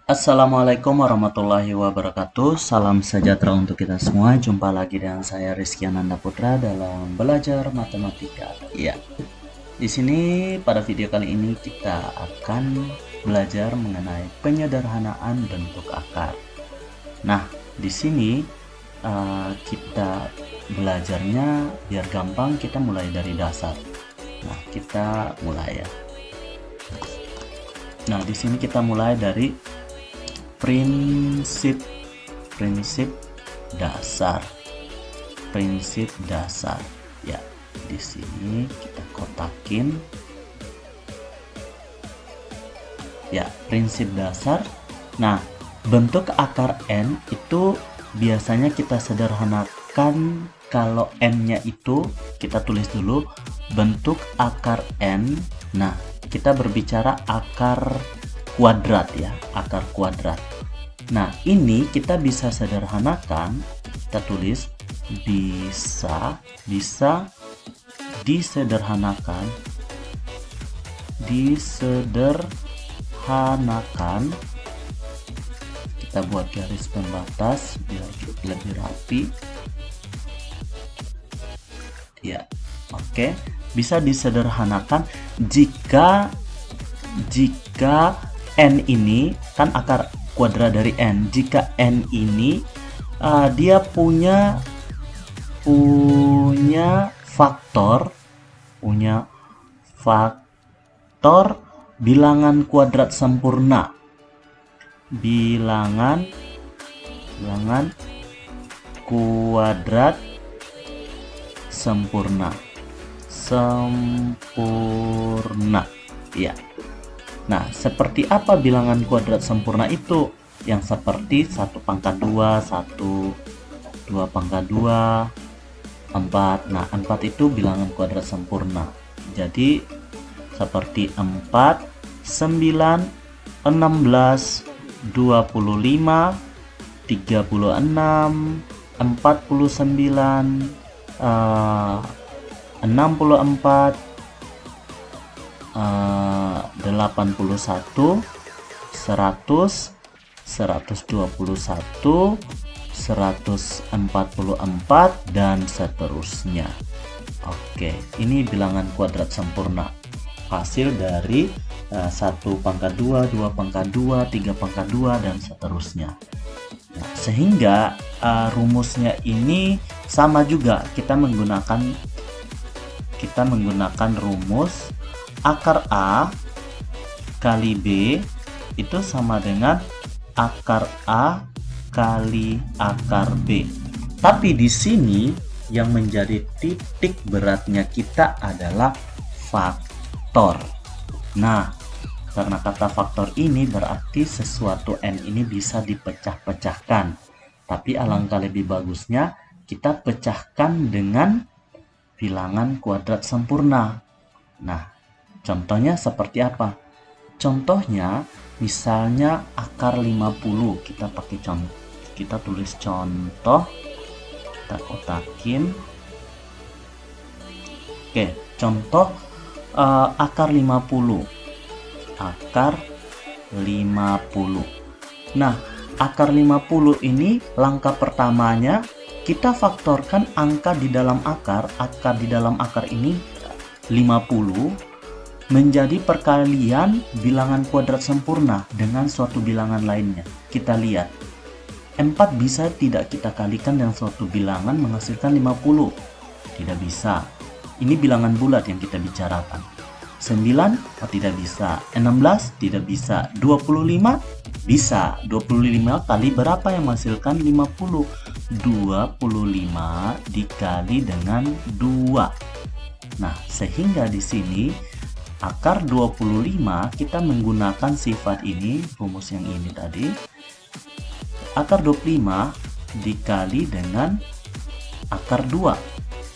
Assalamualaikum warahmatullahi wabarakatuh. Salam sejahtera untuk kita semua. Jumpa lagi dengan saya Rizky Ananda Putra dalam belajar matematika. Ya, di sini pada video kali ini kita akan belajar mengenai penyederhanaan bentuk akar. Nah, di sini kita belajarnya biar gampang, kita mulai dari dasar. Nah, kita mulai ya. Nah, di sini kita mulai dari prinsip dasar. Ya, di sini kita kotakin ya, prinsip dasar. Nah, bentuk akar n itu biasanya kita sederhanakan. Kalau n-nya itu kita tulis dulu bentuk akar n. Nah, kita berbicara akar kuadrat ya, akar kuadrat. Nah, ini kita bisa sederhanakan, kita tulis bisa disederhanakan kita buat garis pembatas biar lebih rapi ya. Oke, bisa disederhanakan jika n ini kan akar kuadrat dari n. Jika n ini dia punya faktor bilangan kuadrat sempurna. Bilangan kuadrat sempurna ya. Nah, seperti apa bilangan kuadrat sempurna itu? Yang seperti 1 pangkat 2, 2 pangkat 2, 4. Nah, 4 itu bilangan kuadrat sempurna. Jadi, seperti 4, 9, 16, 25, 36, 49, 64, 81, 100, 121, 144, dan seterusnya. Oke, ini bilangan kuadrat sempurna. Hasil dari 1 pangkat 2, 2 pangkat 2, 3 pangkat 2, dan seterusnya. Nah, sehingga rumusnya ini sama juga. Kita menggunakan rumus akar A kali B itu sama dengan akar A kali akar B. Tapi di sini yang menjadi titik beratnya kita adalah faktor. Nah, karena kata faktor ini berarti sesuatu n ini bisa dipecah-pecahkan. Tapi alangkah lebih bagusnya kita pecahkan dengan bilangan kuadrat sempurna. Nah, contohnya seperti apa? Contohnya misalnya akar 50. Kita pakai contoh, kita tulis contoh, kita kotakin. Oke, contoh akar 50. Akar 50. Nah, akar 50 ini langkah pertamanya kita faktorkan angka di dalam akar. Akar di dalam akar ini 50 menjadi perkalian bilangan kuadrat sempurna dengan suatu bilangan lainnya. Kita lihat, 4 bisa tidak kita kalikan dengan suatu bilangan menghasilkan 50? Tidak bisa. Ini bilangan bulat yang kita bicarakan. 9 tidak bisa. 16 tidak bisa. 25 bisa. 25 kali berapa yang menghasilkan 50? 25 dikali dengan 2. Nah, sehingga di sini akar 25 kita menggunakan sifat ini, rumus yang ini tadi. Akar 25 dikali dengan akar 2.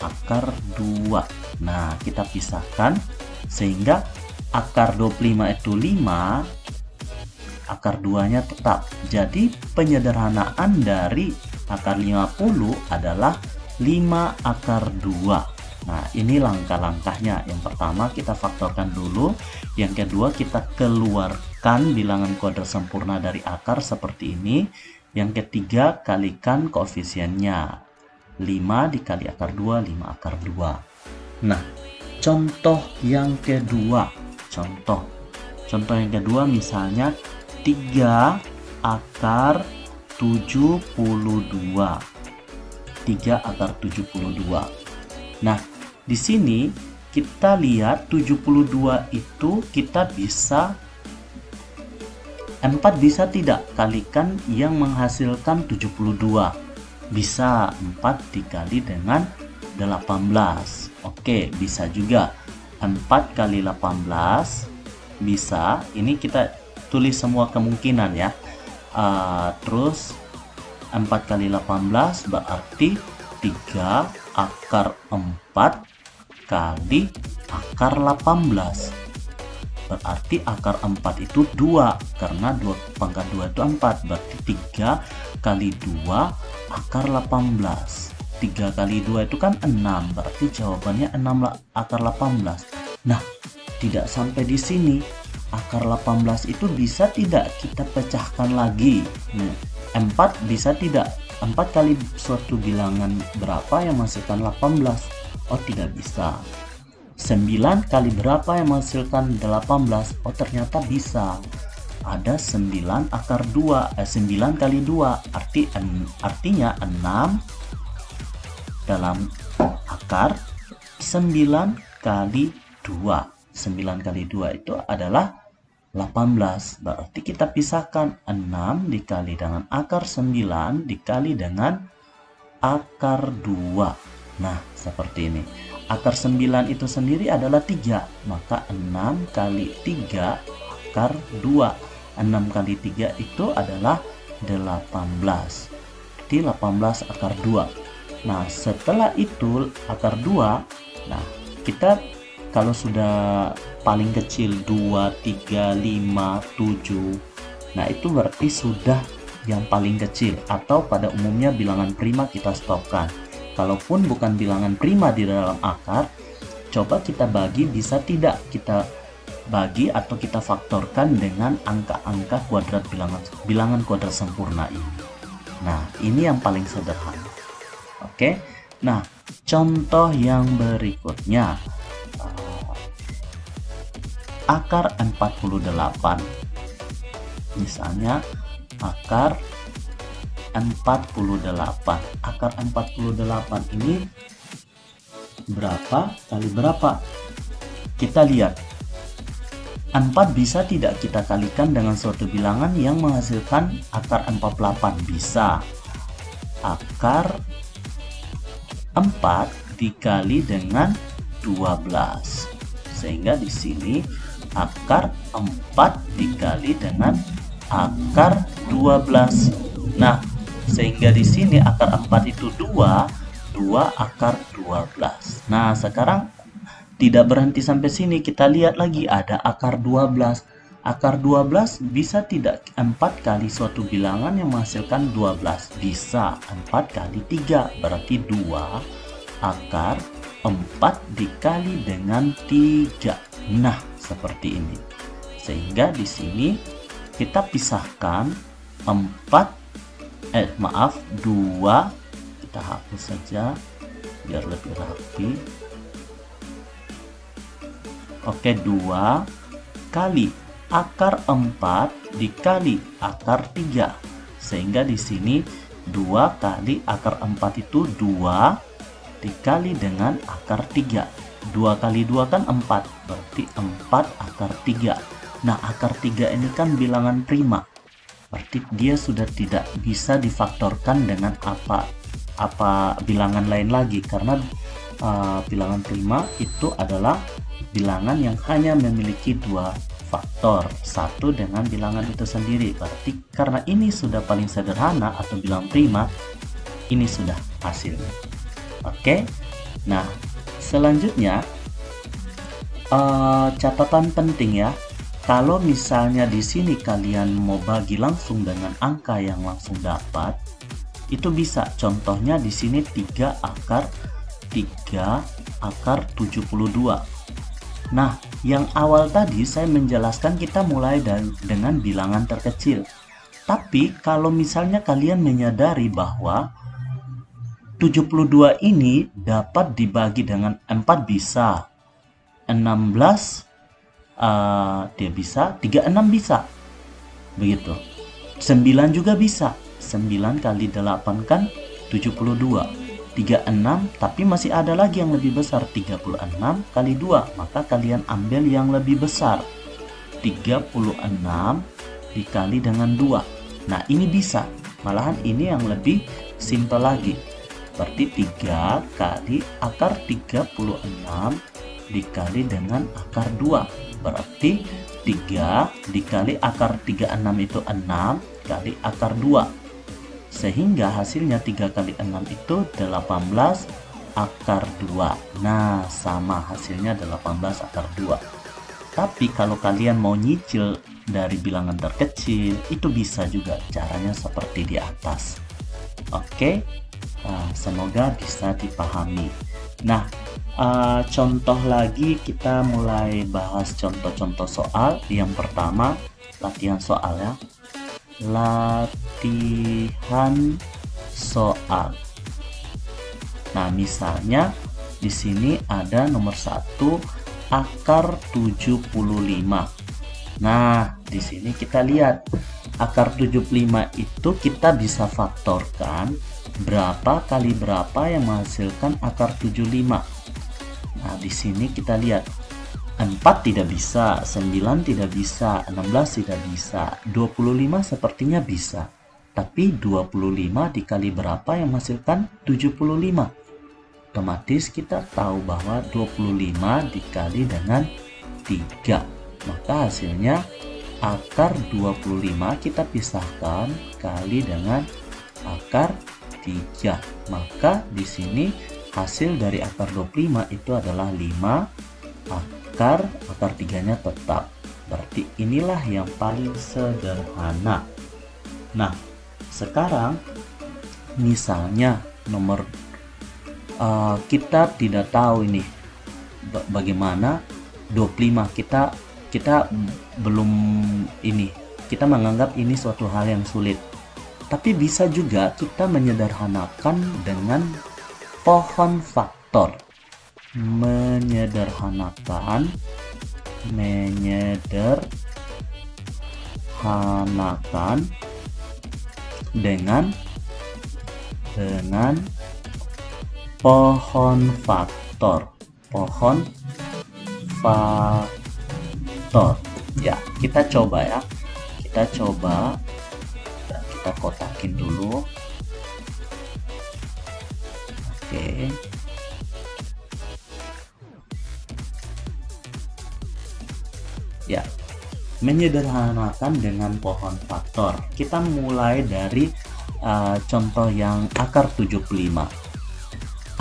Akar 2. Nah, kita pisahkan sehingga akar 25 itu 5, akar 2-nya tetap. Jadi penyederhanaan dari akar 50 adalah 5 akar 2. Nah, ini langkah-langkahnya. Yang pertama kita faktorkan dulu, yang kedua kita keluarkan pisahkan bilangan kuadrat sempurna dari akar seperti ini. Yang ketiga, kalikan koefisiennya. 5 dikali akar 2, 5 akar 2. Nah, contoh yang kedua. Contoh yang kedua misalnya 3 akar 72. 3 akar 72. Nah, di sini kita lihat 72 itu kita bisa 4 bisa tidak kalikan yang menghasilkan 72. Bisa 4 dikali dengan 18. Oke, bisa juga 4 kali 18 bisa. Ini kita tulis semua kemungkinan ya. Terus 4 kali 18 berarti 3 akar 4 kali akar 18. Berarti akar 4 itu 2, karena 2 pangkat 2 itu 4, berarti 3 kali 2 akar 18. 3 kali 2 itu kan 6, berarti jawabannya 6 akar 18. Nah, tidak sampai di sini. Akar 18 itu bisa tidak kita pecahkan lagi? 4 bisa tidak? 4 kali suatu bilangan berapa yang menghasilkan 18? Oh, tidak bisa. 9 kali berapa yang menghasilkan 18? Oh, ternyata bisa. Ada 9 akar 2, 9 kali 2, artinya 6 dalam akar 9 kali 2. 9 kali 2 itu adalah 18. Berarti kita pisahkan 6 dikali dengan akar 9 dikali dengan akar 2. Nah, seperti ini. Akar 9 itu sendiri adalah 3, maka 6 kali 3 akar 2. 6 kali 3 itu adalah 18. Jadi 18 akar 2. Nah, setelah itu akar 2, nah kita kalau sudah paling kecil 2, 3, 5, 7, nah itu berarti sudah yang paling kecil, atau pada umumnya bilangan prima kita stopkan. Kalaupun bukan bilangan prima di dalam akar, coba kita bagi, bisa tidak kita bagi atau kita faktorkan dengan angka-angka kuadrat bilangan kuadrat sempurna ini. Nah, ini yang paling sederhana. Oke. Nah, contoh yang berikutnya. Akar 48. Misalnya akar 48. Akar 48 ini berapa kali berapa? Kita lihat. 4 bisa tidak kita kalikan dengan suatu bilangan yang menghasilkan akar 48? Bisa. Akar 4 dikali dengan 12. Sehingga di sini akar 4 dikali dengan akar 12. Nah, sehingga di sini akar 4 itu 2 akar 12. Nah, sekarang tidak berhenti sampai sini, kita lihat lagi ada akar 12. Akar 12 bisa tidak 4 kali suatu bilangan yang menghasilkan 12? Bisa. 4 kali 3 berarti 2 akar 4 dikali dengan 3. Nah, seperti ini. Sehingga di sini kita pisahkan 2, kita hapus saja biar lebih rapi. Oke, 2 kali akar 4 dikali akar 3. Sehingga di sini 2 kali akar 4 itu 2 dikali dengan akar 3. 2 kali 2 kan 4, berarti 4 akar 3. Nah, akar 3 ini kan bilangan prima, berarti dia sudah tidak bisa difaktorkan dengan apa bilangan lain lagi, karena bilangan prima itu adalah bilangan yang hanya memiliki 2 faktor, satu dengan bilangan itu sendiri. Berarti karena ini sudah paling sederhana atau bilangan prima, ini sudah hasilnya. Oke. Nah, selanjutnya catatan penting ya. Kalau misalnya di sini kalian mau bagi langsung dengan angka yang langsung dapat, itu bisa. Contohnya di sini 3 akar 72. Nah, Yang awal tadi saya menjelaskan kita mulai dengan bilangan terkecil. Tapi kalau misalnya kalian menyadari bahwa 72 ini dapat dibagi dengan 4 bisa, 16 dia bisa, 36 bisa. Begitu. 9 juga bisa. 9 kali 8 kan 72. 36, tapi masih ada lagi yang lebih besar, 36 kali 2. Maka kalian ambil yang lebih besar. 36 dikali dengan 2. Nah, ini bisa. Malahan ini yang lebih simpel lagi. Berarti 3 kali akar 36 dikali dengan akar 2. Berarti 3 dikali akar 36 itu 6 kali akar 2. Sehingga hasilnya 3 kali 6 itu 18 akar 2. Nah, sama hasilnya 18 akar 2. Tapi kalau kalian mau nyicil dari bilangan terkecil, itu bisa juga, caranya seperti di atas. Oke, semoga bisa dipahami. Nah, contoh lagi, kita mulai bahas contoh-contoh soal. Yang pertama, latihan soal ya. Latihan soal. Nah, misalnya di sini ada nomor 1 akar 75. Nah, di sini kita lihat akar 75 itu kita bisa faktorkan berapa kali berapa yang menghasilkan akar 75. Nah, di sini kita lihat 4 tidak bisa, 9 tidak bisa, 16 tidak bisa, 25 sepertinya bisa. Tapi 25 dikali berapa yang menghasilkan 75? Otomatis kita tahu bahwa 25 dikali dengan 3. Maka hasilnya akar 25 kita pisahkan kali dengan akar 3. Maka di sini hasil dari akar 25 itu adalah 5. Akar 3-nya tetap. Berarti inilah yang paling sederhana. Nah, sekarang misalnya nomor kita tidak tahu ini bagaimana 25, kita belum ini, kita menganggap ini suatu hal yang sulit. Tapi bisa juga kita menyederhanakan dengan pohon faktor. Menyederhanakan dengan pohon faktor. Ya, kita coba ya. Kita kotakin dulu. Oke. Ya, menyederhanakan dengan pohon faktor. Kita mulai dari contoh yang akar 75.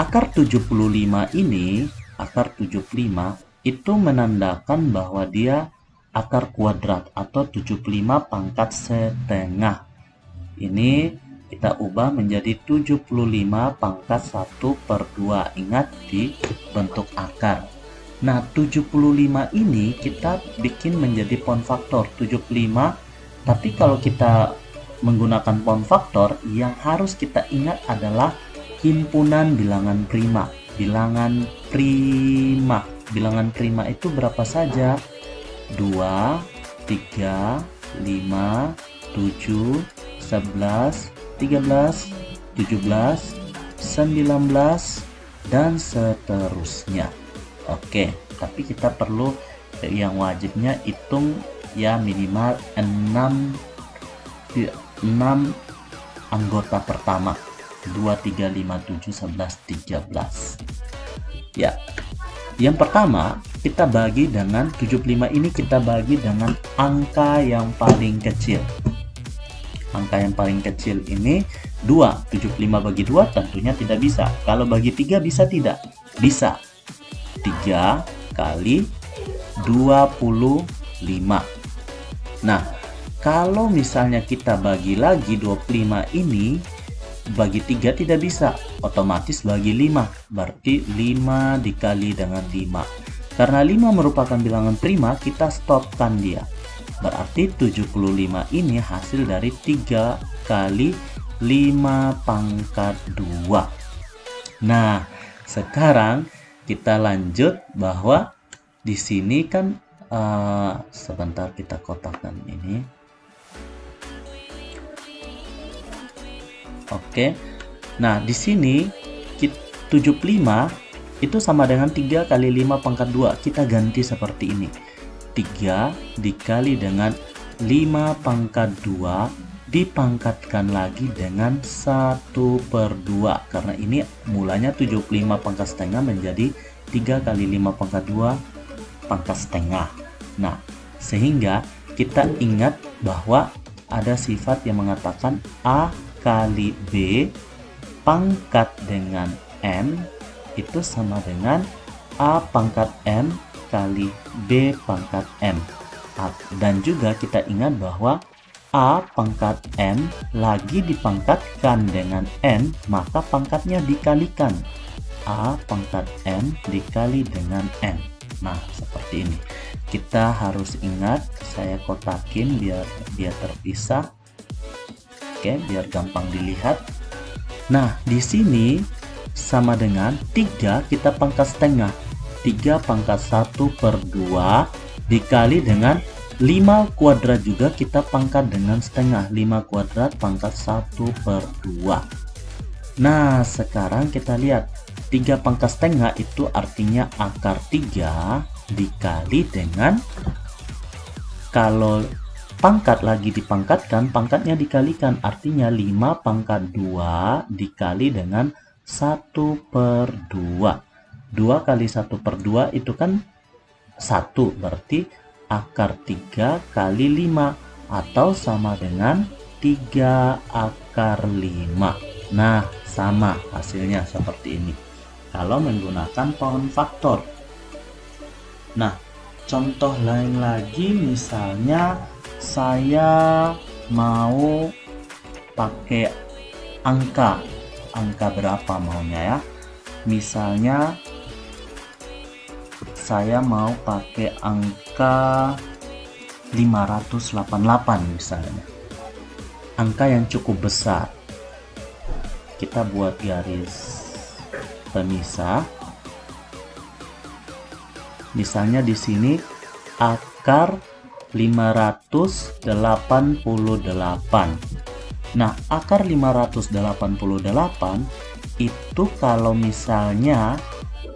Akar 75 ini, akar 75 itu menandakan bahwa dia akar kuadrat atau 75 pangkat setengah. Ini kita ubah menjadi 75 pangkat 1/2. Ingat di bentuk akar. Nah, 75 ini kita bikin menjadi pohon faktor 75. Tapi kalau kita menggunakan pohon faktor, yang harus kita ingat adalah himpunan bilangan prima. Bilangan prima itu berapa saja? 2, 3, 5, 7, 11, 13, 17, 19, dan seterusnya. Oke, tapi kita perlu yang wajibnya hitung ya minimal 6 anggota pertama. 2, 3, 5, 7, 11, 13. Ya, yang pertama kita bagi dengan 75 ini, kita bagi dengan angka yang paling kecil. Angka yang paling kecil ini 2. 75 bagi 2 tentunya tidak bisa. Kalau bagi 3 bisa tidak? Bisa. 3 kali 25. Nah, kalau misalnya kita bagi lagi 25 ini bagi 3 tidak bisa, otomatis bagi 5. Berarti 5 dikali dengan 5. Karena 5 merupakan bilangan prima, kita stopkan dia. Berarti 75 ini hasil dari 3 kali 5 pangkat 2. Nah, sekarang kita lanjut bahwa di sini kan sebentar kita kotakkan ini. Oke. Nah, di sini 75 itu sama dengan 3 kali 5 pangkat 2. Kita ganti seperti ini. 3 dikali dengan 5 pangkat 2 dipangkatkan lagi dengan 1/2, karena ini mulanya 75 pangkat setengah menjadi 3 kali 5 pangkat 2 pangkat setengah. Nah, sehingga kita ingat bahwa ada sifat yang mengatakan A kali B pangkat dengan M itu sama dengan A pangkat M kali B pangkat M. Dan juga kita ingat bahwa A pangkat M lagi dipangkatkan dengan N, maka pangkatnya dikalikan. A pangkat M dikali dengan N. Nah, seperti ini. Kita harus ingat, saya kotakin biar dia terpisah. Oke, biar gampang dilihat. Nah, di sini sama dengan 3 kita pangkat setengah. 3 pangkat 1/2 dikali dengan 5 kuadrat juga kita pangkat dengan setengah. 5 kuadrat pangkat 1/2. Nah, sekarang kita lihat 3 pangkat setengah itu artinya akar 3 dikali dengan, kalau pangkat lagi dipangkatkan, pangkatnya dikalikan, artinya 5 pangkat 2 dikali dengan 1/2. 2 kali 1/2 itu kan 1, berarti akar 3 kali 5 atau sama dengan 3 akar 5. Nah, sama hasilnya seperti ini kalau menggunakan pohon faktor. Nah, contoh lain lagi, misalnya saya mau pakai angka berapa maunya ya. Misalnya saya mau pakai angka 588 misalnya. Angka yang cukup besar. Kita buat garis pemisah. Misalnya di sini akar 588. Nah, akar 588 itu kalau misalnya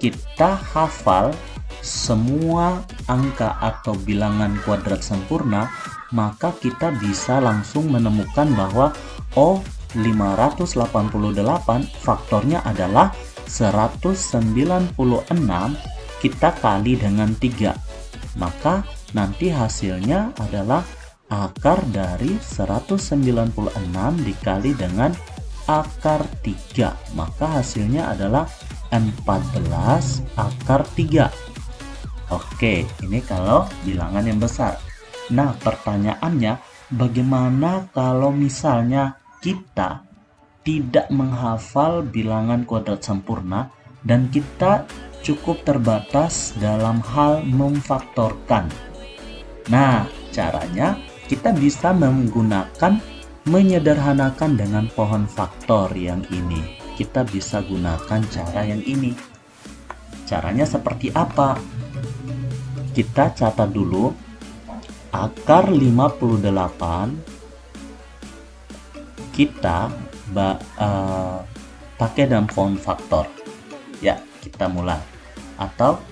kita hafal semua angka atau bilangan kuadrat sempurna, maka kita bisa langsung menemukan bahwa 588 faktornya adalah 196 kita kali dengan 3. Maka nanti hasilnya adalah akar dari 196 dikali dengan akar 3. Maka hasilnya adalah 14 akar 3. Oke, ini kalau bilangan yang besar. Nah, pertanyaannya, bagaimana kalau misalnya kita tidak menghafal bilangan kuadrat sempurna dan kita cukup terbatas dalam hal memfaktorkan? Nah, caranya kita bisa menggunakan menyederhanakan dengan pohon faktor yang ini. Kita bisa gunakan cara yang ini. Caranya seperti apa? Kita catat dulu akar 58 kita pakai dalam pohon faktor. Ya, kita mulai. Atau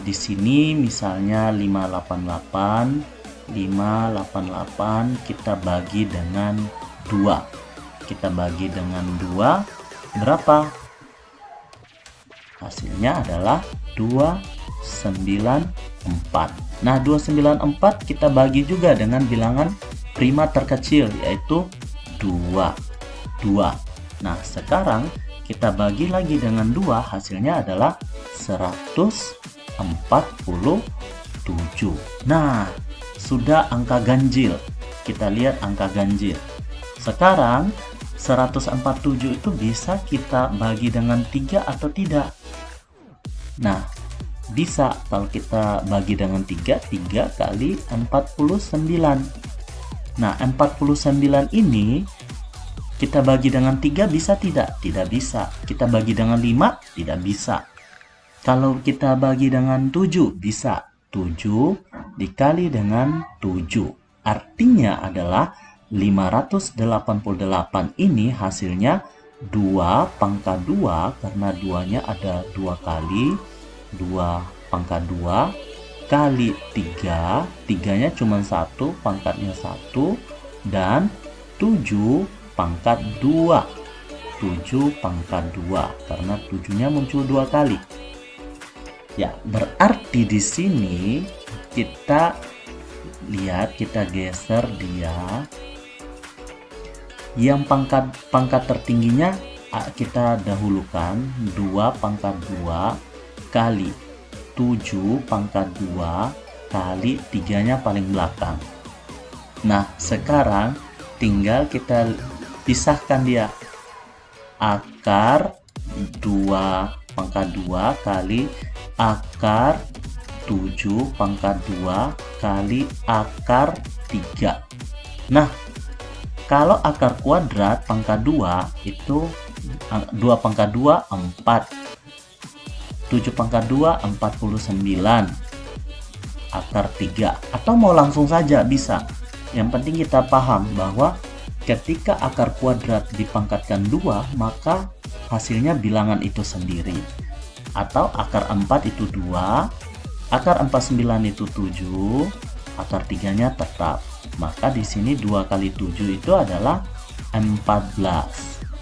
di sini misalnya 588 kita bagi dengan 2. Kita bagi dengan 2 berapa? Hasilnya adalah 294. Nah, 294 kita bagi juga dengan bilangan prima terkecil, yaitu 2. Nah, sekarang kita bagi lagi dengan 2, hasilnya adalah 147. Nah, sudah angka ganjil. Kita lihat angka ganjil. Sekarang 147 itu bisa kita bagi dengan 3 atau tidak? Nah, Bisa kalau kita bagi dengan 3, 3 kali 49. Nah, 49 ini kita bagi dengan 3 bisa tidak? Tidak bisa. Kita bagi dengan 5? Tidak bisa. Kalau kita bagi dengan 7, bisa. 7 dikali dengan 7. Artinya adalah 588 ini hasilnya 2 pangkat 2, karena 2-nya ada 2 kali. 2 pangkat 2 kali 3, 3-nya cuma 1, pangkatnya 1, dan 7 pangkat 2. 7 pangkat 2, karena 7-nya muncul 2 kali. Ya, berarti di sini kita lihat, kita geser dia. Yang pangkat tertingginya kita dahulukan, 2 pangkat 2 kali 7 pangkat 2 kali 3-nya paling belakang. Nah, sekarang tinggal kita pisahkan dia. Akar 2 pangkat 2 kali akar 7 pangkat 2 kali akar 3. Nah, kalau akar kuadrat pangkat 2 itu 2 pangkat 2 4. 7 pangkat 2 49 akar 3, atau mau langsung saja bisa. Yang penting kita paham bahwa ketika akar kuadrat dipangkatkan 2, maka hasilnya bilangan itu sendiri. Atau akar 4 itu 2, akar 49 itu 7, akar 3-nya tetap. Maka di sini 2 kali 7 itu adalah 14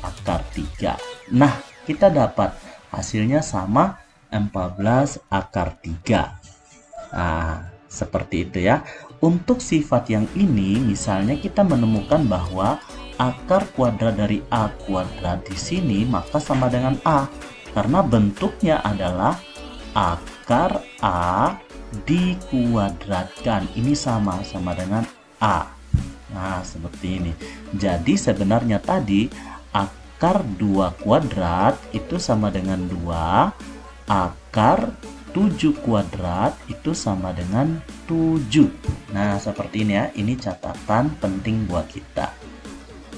akar 3. Nah, kita dapat hasilnya sama 14 akar 3. Nah, seperti itu ya. Untuk sifat yang ini, misalnya kita menemukan bahwa akar kuadrat dari A kuadrat di sini maka sama dengan A, karena bentuknya adalah akar A dikuadratkan. Ini sama dengan A. Nah, seperti ini. Jadi sebenarnya tadi akar 2 kuadrat itu sama dengan 2, akar 7 kuadrat itu sama dengan 7. Nah, seperti ini ya. Ini catatan penting buat kita.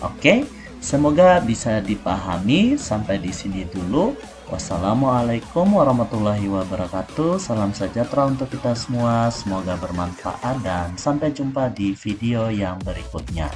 Oke, semoga bisa dipahami. Sampai di sini dulu. Wassalamualaikum warahmatullahi wabarakatuh. Salam sejahtera untuk kita semua. Semoga bermanfaat dan sampai jumpa di video yang berikutnya.